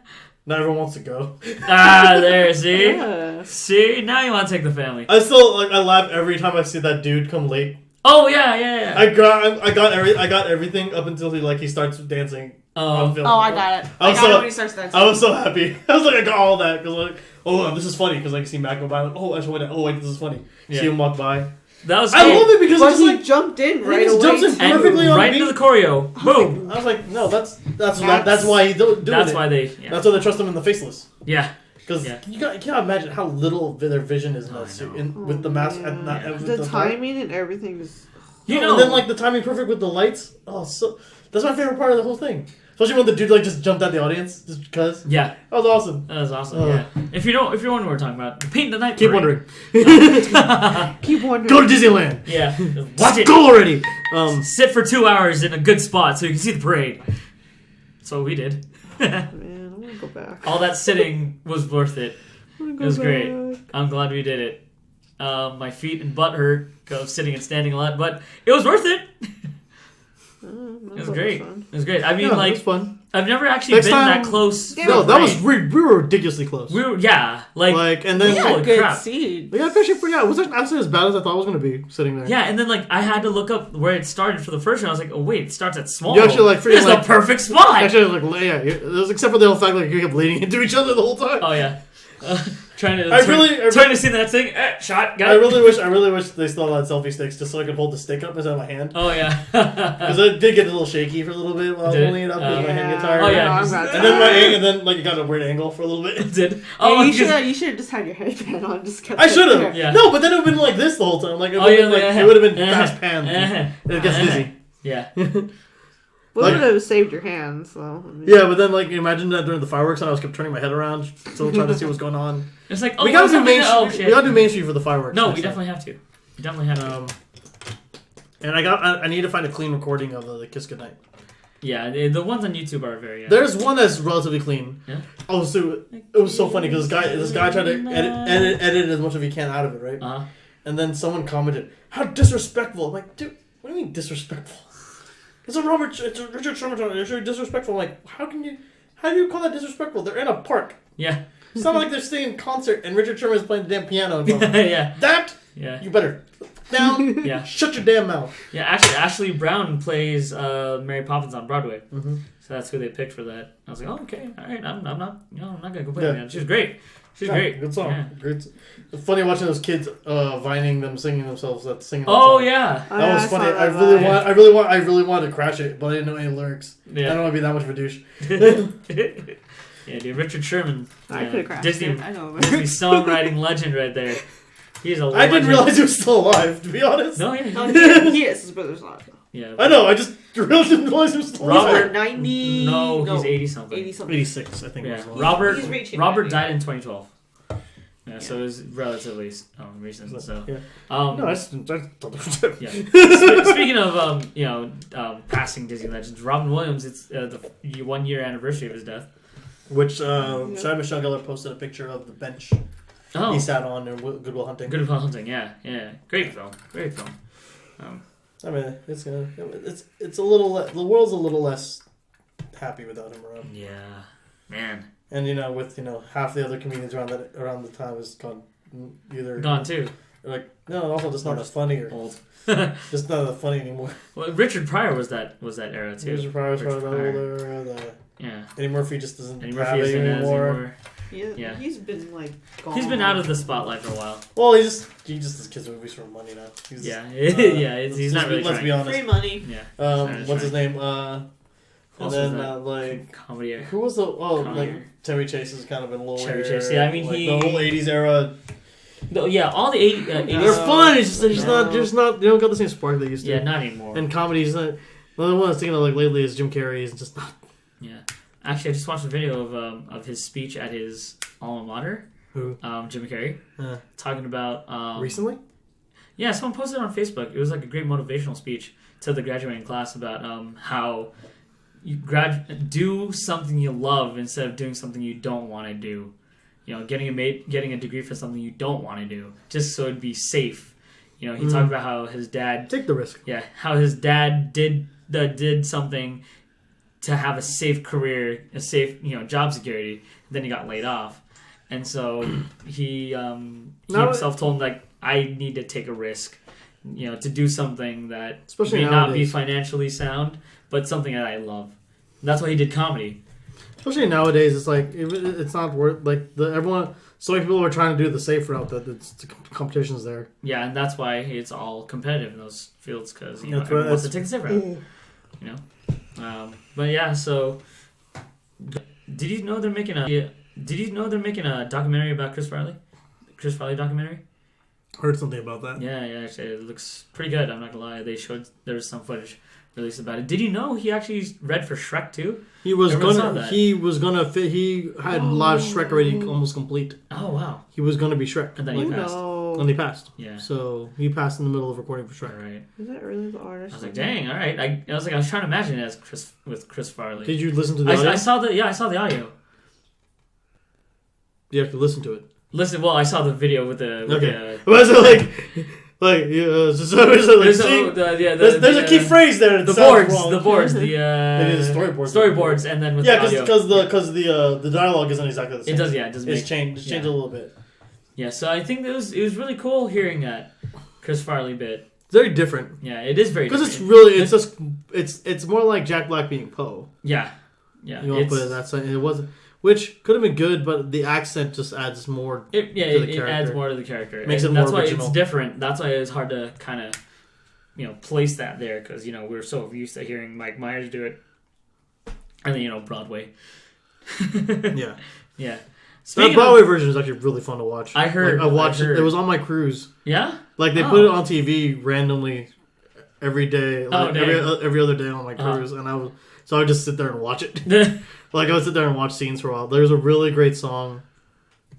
Now everyone wants to go. There, see? Yeah. See? Now you want to take the family. I still I laugh every time I see that dude come late. Oh yeah. I got everything up until he starts dancing. I got it. I got it when he starts dancing. I was so happy. I was like, I got all that because this is funny because you see Matt go by wait, this is funny. Yeah. See him walk by. That was. I love it because he jumped in right away. Jumps in perfectly on right into the choreo. Boom. I was like, no, that's why he doing That's it. why they. Yeah. That's why they trust him in the faceless. Yeah. Because you can't imagine how little their vision is in that suit with the mask and the timing and everything is. And then the timing perfect with the lights. Oh, so that's my favorite part of the whole thing. Especially when the dude just jumped out the audience just because. Yeah. That was awesome. That was awesome. Yeah. If you're wondering what we're talking about, the Paint the Night. Keep wondering. Keep wondering. Go to Disneyland. Yeah. Watch it. Go already. Sit for 2 hours in a good spot so you can see the parade. That's what we did. Man, I want to go back. All that sitting was worth it. It was great. I'm glad we did it. My feet and butt hurt of sitting and standing a lot, but it was worth it. It was great. It was great. I mean, it was fun. I've never actually been that close. No, that was we were ridiculously close. We were, yeah, and then holy crap. Seat. Yeah, it was actually as bad as I thought it was going to be sitting there. Yeah, and then I had to look up where it started for the first one. I was like, oh wait, it starts at small. You actually this is the perfect spot. Actually, except for the whole fact you kept leaning into each other the whole time. Oh yeah. Trying to see that thing. Shot. Got I really wish they still had selfie sticks just so I could hold the stick up instead of my hand. Oh yeah. Because it did get a little shaky for a little bit while I was holding it up because my hand got tired. Oh yeah. And then it got a weird angle for a little bit. It did. Oh, you should have just had your headband on. I should have. Yeah. No, but then it would have been like this the whole time. It would have been fast pan. It gets dizzy. Yeah. Would have saved your hands, though. Yeah, but then imagine that during the fireworks and I kept turning my head around, still trying to see what's going on. It's like we gotta do Main Street. We gotta do Main Street for the fireworks. No, we definitely have to. We definitely have to. And I need to find a clean recording of the Kiss Goodnight. Yeah, the ones on YouTube are very. There's one that's relatively clean. Yeah. Oh, so it was so funny because this guy tried to edit as much as he can out of it, right? Uh-huh. And then someone commented, "How disrespectful!" I'm like, dude, what do you mean disrespectful? It's a Richard Sherman song. It's disrespectful. I'm like, how do you call that disrespectful? They're in a park. Yeah. It's not like they're singing concert and Richard Sherman is playing the damn piano. Yeah. That. Yeah. You better down. Yeah. Shut your damn mouth. Yeah. Actually, Ashley Brown plays Mary Poppins on Broadway. Mm-hmm. So that's who they picked for that. I was like, oh, okay, all right. I'm not gonna complain. Man. She's great. She's great. Good song. Yeah. Great. It's funny watching those kids vining them singing themselves. Singing. Oh yeah. That was funny. I really wanted to crash it, but I didn't know any lyrics. Yeah. I don't want to be that much of a douche. Yeah, dude. Richard Sherman. I could have crashed Disney. it. I know. Disney songwriting legend right there. He's a legend. I didn't realize he was still alive, to be honest. No, yeah. No, he is. His brother's not. Yeah. I know. I just really didn't realize he was still alive. Robert 90. No, he's 80 something. 80 something. 86, I think. Yeah. Was Robert died in 2012. Yeah, so it was relatively recent. So, yeah. No, I yeah. Speaking of passing Disney legends, Robin Williams. It's the 1 year anniversary of his death. Which Sarah Michelle Gellar posted a picture of the bench he sat on in Good Will Hunting. Good Will Hunting, yeah. Great film. I mean, it's a little the world's a little less happy without him around. Yeah, man. And with half the other comedians around the time is gone, either gone too. Like also just not as funny or old, just not as funny anymore. Well, Richard Pryor was that era too. Richard Pryor was probably older. Yeah. Eddie Murphy just doesn't have it anymore. Yeah, he's been gone. He's been out of the spotlight for a while. Well, he just does kids movies for money now. He's he's not really. Let's be honest. Free money. Yeah. What's his name? And then comedy. Who was Chevy Chase has kind of been lower. Chevy Chase, yeah. I mean, the whole '80s era. Yeah, all the 80s. They're fun. It's just not. They don't got the same spark they used to. Yeah, not anymore. And comedies. The one I was thinking of lately is Jim Carrey. Is just not. Yeah. Actually, I just watched a video of his speech at his alma mater. Who? Jim Carrey. Talking about... recently? Yeah, someone posted it on Facebook. It was a great motivational speech to the graduating class about how you do something you love instead of doing something you don't want to do. Getting a degree for something you don't want to do, just so it'd be safe. He talked about how his dad... Take the risk. Yeah, how his dad did something to have a safe career, a safe job security. Then he got laid off, and so he himself told him I need to take a risk, to do something that especially may nowadays. Not be financially sound, but something that I love. That's why he did comedy. Especially nowadays, it's it's not worth everyone. So many people are trying to do the safe route that the competition's there. Yeah, and that's why it's all competitive in those fields because everyone wants to take the safe route. But yeah, so did you know they're making a documentary about Chris Farley? Chris Farley documentary? Heard something about that. Yeah, actually, it looks pretty good. I'm not gonna lie. There was some footage released about it. Did you know he actually read for Shrek too? He had a lot of Shrek already almost complete. Oh wow. He was gonna be Shrek. And then he passed. And he passed. Yeah. So he passed in the middle of recording for Shrek. Right. Is that really the artist? I was like, dang, all right. I was trying to imagine it as Chris Farley. Did you listen to the audio? I saw the audio. You have to listen to it. Well, I saw the video with the... Was it there's a key phrase there. The boards, the storyboards. Storyboards, and then with the audio. because the dialogue isn't exactly the same. It does, yeah. It does it's changed a little bit. Yeah, so I think it was really cool hearing that Chris Farley bit. It's very different. Yeah, it is very different. Because it's more like Jack Black being Poe. Yeah. You want to put it that side. It wasn't... Which could have been good, but the accent just adds more to the character. It adds more to the character. Makes it more original. That's why it's different. That's why it's hard to kind of, place that there, because, we're so used to hearing Mike Myers do it. And then, Broadway. Yeah. Yeah. The Broadway version is actually really fun to watch. I heard. I watched it. It was on my cruise. Yeah? They put it on TV randomly every day. Every other day on my cruise. And I would just sit there and watch it. I would sit there and watch scenes for a while. There's a really great song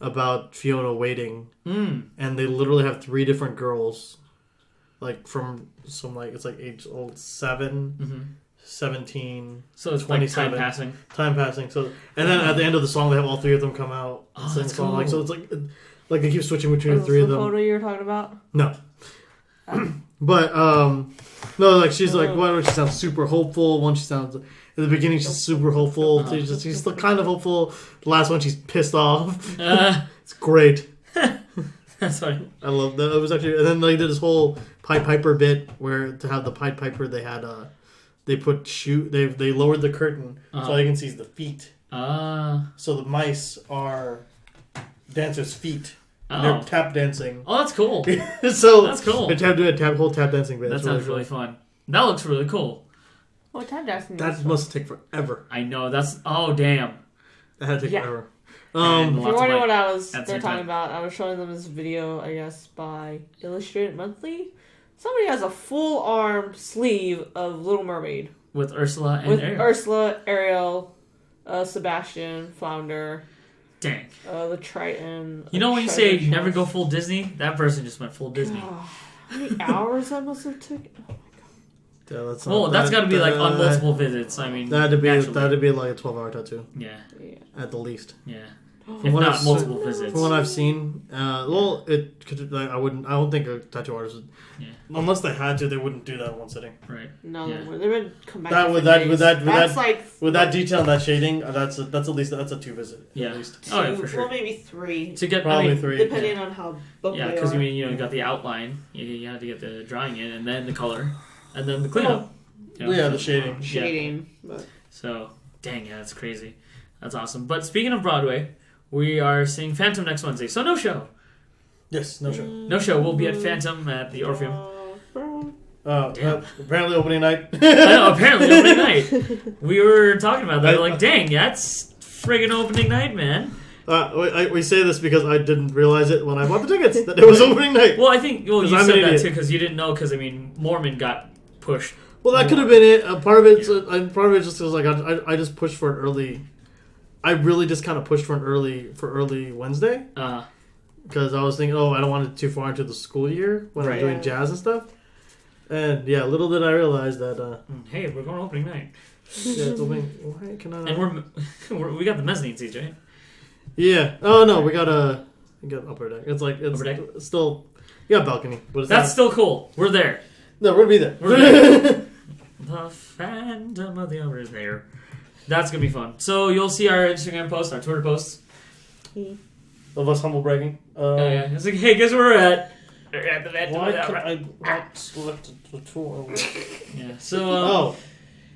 about Fiona waiting, and they literally have 3 different girls, from some it's age old 7, 17. So it's like time passing. Time passing. So and then at the end of the song, they have all three of them come out and sing the song. Cool. Like so, it's like they keep switching between the three of them. The photo you were talking about? No. But no, like she's like one she sounds super hopeful. One she sounds in the beginning she's super hopeful. She's still kind of hopeful. The last one she's pissed off. It's great. That's funny. I love that. It was actually, and then they did this whole Pied Piper bit where to have the Pied Piper they had they put they lowered the curtain so all you can see is the feet. So the mice are dancers' feet. And they're tap dancing. Oh, that's cool. So that's cool. They're doing a whole tap dancing bit. That sounds really fun. That looks really cool. Oh, tap dancing. That must take forever. I know. That's damn. That had to take forever. If you're wondering what they're talking about, I was showing them this video, I guess, by Illustrated Monthly. Somebody has a full arm sleeve of Little Mermaid with Ursula and Ariel. Ursula, Ariel, Sebastian, Flounder. Dang. The Triton. You know when you say never go full Disney? That person just went full Disney. How many hours that must have taken? Oh my god. Yeah, that's got to be like on multiple visits. I mean, that'd be like a 12-hour tattoo. Yeah. At the least. Yeah. If not multiple visits. From what I've seen, it could. Like, I don't think a tattoo artist would. Yeah. Unless they had to, they wouldn't do that in one sitting. Right. No, they would. They would come back. With that detail and that shading, that's at least a 2 visit. Yeah. At least. Oh, yeah, for sure. Well, maybe 3. To get probably 3, depending on how. Yeah, because you got the outline. You had to get the drawing in, and then the color, and then the cleanup. The shading. Shading. But. So, dang, yeah, that's crazy. That's awesome. But speaking of Broadway, we are seeing Phantom next Wednesday. So no show. Yes, no show. No show. We'll be at Phantom at the Orpheum. Apparently opening night. I know, apparently opening night. We were talking about that. We're like, dang, that's friggin' opening night, man. We say this because I didn't realize it when I bought the tickets that it was opening night. Well, I think you said that too because you didn't know because Mormon got pushed. Well, that could have been it. Part of it just because like I just pushed for an early. I really just kind of pushed for early Wednesday. Because I was thinking, I don't want it too far into the school year when I'm doing jazz and stuff. And yeah, little did I realize that. Hey, we're going opening night. Yeah, it's opening. Why can I? And we got the mezzanine seats, right? Yeah. Oh no, we got upper deck. It's still balcony, but that's still cool. We're there. No, we're gonna be there. We're there. The Phantom of the Opera is there. That's going to be fun. So you'll see our Instagram posts, our Twitter posts. Of us humble bragging. Yeah. It's like, hey, guess where we're at? The Phantom Why can I not select the tour? Yeah, so...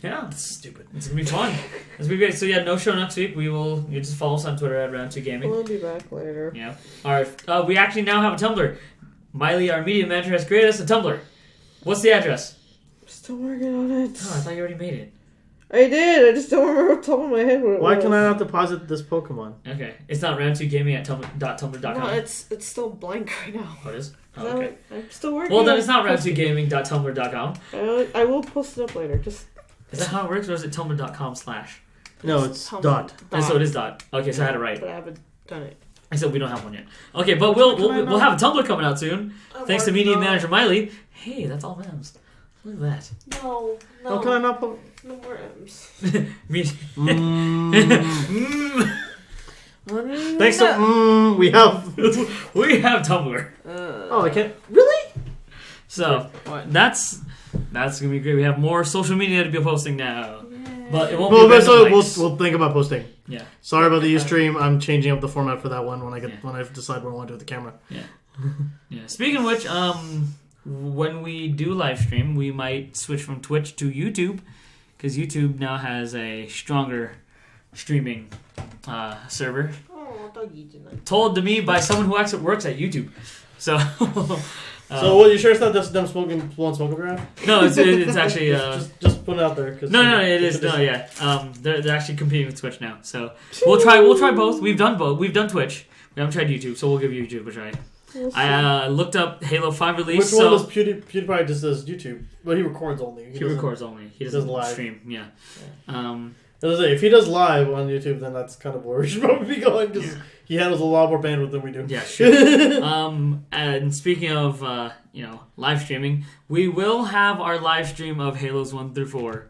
yeah. That's stupid. It's going to be fun. It's going to be great. So yeah, no show next week. You just follow us on Twitter at Round2Gaming. We'll be back later. Yeah. Alright, we actually now have a Tumblr. Miley, our media manager, has created us a Tumblr. What's the address? I'm still working on it. Oh, I thought you already made it. I did. I just don't remember off the top of my head what it was. Why can I not deposit this Pokemon? Okay. It's not round2gaming at tumblr.com. No, it's still blank right now. Oh, it is? Oh, okay. I'm still working. Well, then it's not round2gaming.tumblr.com. I will post it up later. Is that how it works, or is it tumblr.com/? No, it's dot. And so it is dot. Okay, so I had it right. But I haven't done it. I said we don't have one yet. Okay, but we'll have a Tumblr coming out soon. Thanks to media manager Miley. Hey, that's all M's. Look at that. No. How can I not put... No more M's. Thanks to we have Tumblr. I can't really. So that's gonna be great. We have more social media to be posting now, but it won't be. We'll think about posting. Yeah. Sorry about the Ustream. I'm changing up the format for that one when I decide what I want to do with the camera. Yeah. Yeah. Speaking of which, when we do live stream, we might switch from Twitch to YouTube. Because YouTube now has a stronger streaming server. Oh, doggy tonight. Told to me by someone who actually works at YouTube. So, so what? You sure it's not just them blowing smoke over here? No, it's actually just put it out there. No, it is. No, yeah. They're actually competing with Twitch now. So we'll try both. We've done both. We've done Twitch. We haven't tried YouTube, so we'll give YouTube a try. I looked up Halo 5 release. Which one does PewDiePie just does YouTube? But he records only. He records only. He doesn't live stream. Yeah. If he does live on YouTube, then that's kind of where we should probably be going because he handles a lot more bandwidth than we do. Yeah, sure. And speaking of live streaming, we will have our live stream of Halos 1 through 4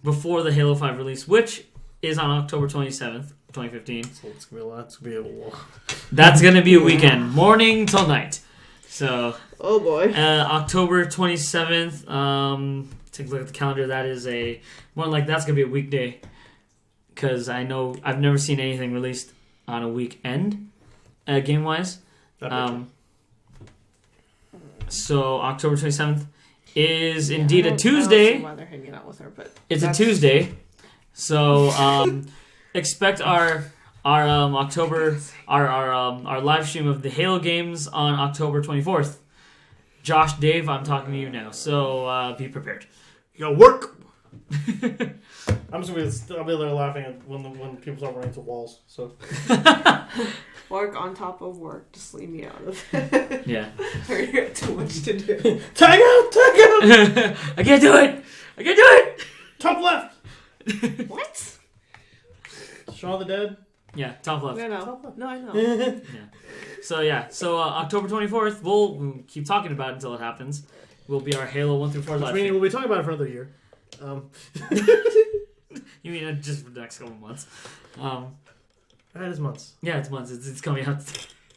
before the Halo 5 release, which is on October 27th, 2015. So it's gonna be a lot. It's gonna be a lot. That's gonna be a weekend, morning till night. So, oh boy, October 27th. Take a look at the calendar. That is that's gonna be a weekday, because I know I've never seen anything released on a weekend, game wise. So October 27th is indeed a Tuesday. I don't see why they're hanging out with her, but it's a Tuesday. So expect our October our live stream of the Halo games on October 24th. Josh, Dave, I'm talking to you now, so be prepared. You gotta work. I'm just gonna I'll be there laughing when people start running to walls. So work on top of work. Just leave me out of it. Yeah. Or you got too much to do. Tag out! I can't do it. Top left. What? Shaun of the Dead. Yeah, top left. No, I know. Yeah. So October 24th, we'll keep talking about it until it happens. Will be our Halo 1 through 4 live. Meaning we'll be talking about it for another year. You mean just for the next couple months? It is months. Yeah, it's months. It's coming out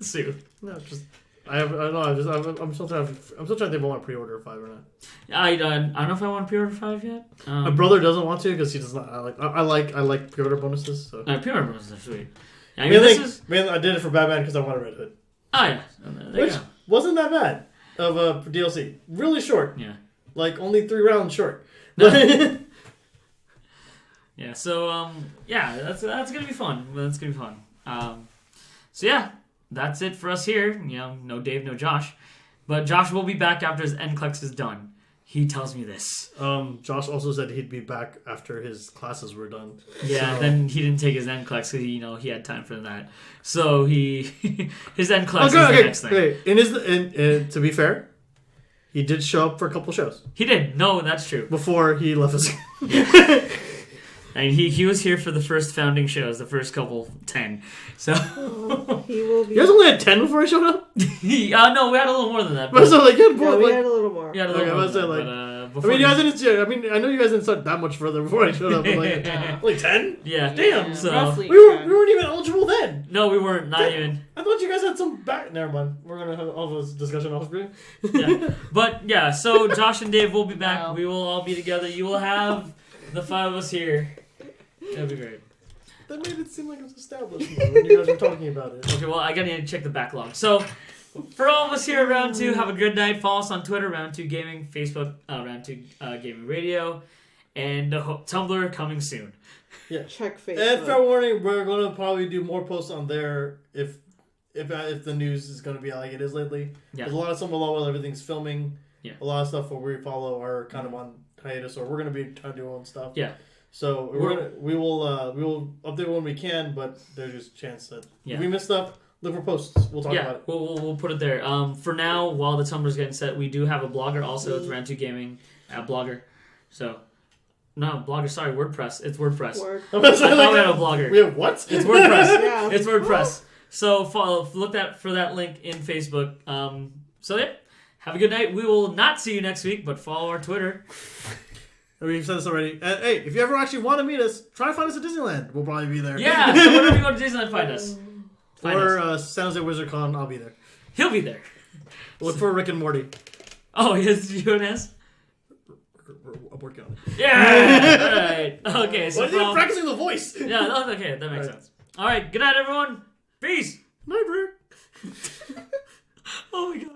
soon. No, just I'm still trying to think if I want to pre-order 5 or not. I don't know if I want to pre-order 5 yet. My brother doesn't want to because he does not. I like pre-order bonuses. So pre-order bonuses are sweet. I mean, I did it for Batman because I wanted Red Hood. Oh yeah, which wasn't that bad of a DLC. Really short. Yeah, like only 3 rounds short. Yeah. So that's gonna be fun. That's gonna be fun. So yeah. That's it for us here. No Dave, no Josh. But Josh will be back after his NCLEX is done. He tells me this. Josh also said he'd be back after his classes were done. Yeah, then he didn't take his NCLEX because he had time for that. So his NCLEX is the next thing. Okay. To be fair, he did show up for a couple shows. He did. No, that's true. Before he left us. And he was here for the first founding shows, the first couple 10. So he will be. You guys only had 10 before I showed up? No, we had a little more than that. But so like, we had a little more. Yeah, a little more. You guys didn't. I know you guys didn't start that much further before I showed up. But like 10? Yeah. Damn. Yeah, so roughly we weren't even eligible then. No, we weren't. Not even. I thought you guys had some back. Never mind. We're gonna have all this discussion off screen. Yeah. But yeah, so Josh and Dave will be back. Wow. We will all be together. You will have the 5 of us here. That'd be great. That made it seem like it was established when you guys were talking about it. Okay, well, I gotta need to check the backlog. So, for all of us here at Round 2, have a good night. Follow us on Twitter, Round 2 Gaming, Facebook, Round 2 Gaming Radio, and Tumblr coming soon. Yeah. Check Facebook. And fair warning, we're gonna probably do more posts on there if the news is gonna be like it is lately. Yeah. There's a lot of some while everything's filming. Yeah. A lot of stuff where we follow are kind of on hiatus, or we're gonna be trying to do our own stuff. Yeah. So we will update when we can, but there's just a chance that if we miss stuff, look for posts. We'll talk about it. We'll put it there. For now, while the Tumblr's getting set, we do have a blogger also. It's Round 2 Gaming at Blogger. So no Blogger. Sorry, WordPress. It's WordPress. I thought we had a blogger. We have what? It's WordPress. Yeah. It's WordPress. So look for that link in Facebook. So yeah, have a good night. We will not see you next week, but follow our Twitter. We've said this already. And hey, if you ever actually want to meet us, try to find us at Disneyland. We'll probably be there. Yeah, so whenever you go to Disneyland, find us. Or San Jose WizardCon, I'll be there. He'll be there. Look for Rick and Morty. Oh, yes, you and us? I'm working on it. Yeah! Alright. Okay, so you're practicing the voice. Yeah, okay, that makes sense. Alright, good night, everyone. Peace. Night, Rick. Oh my god.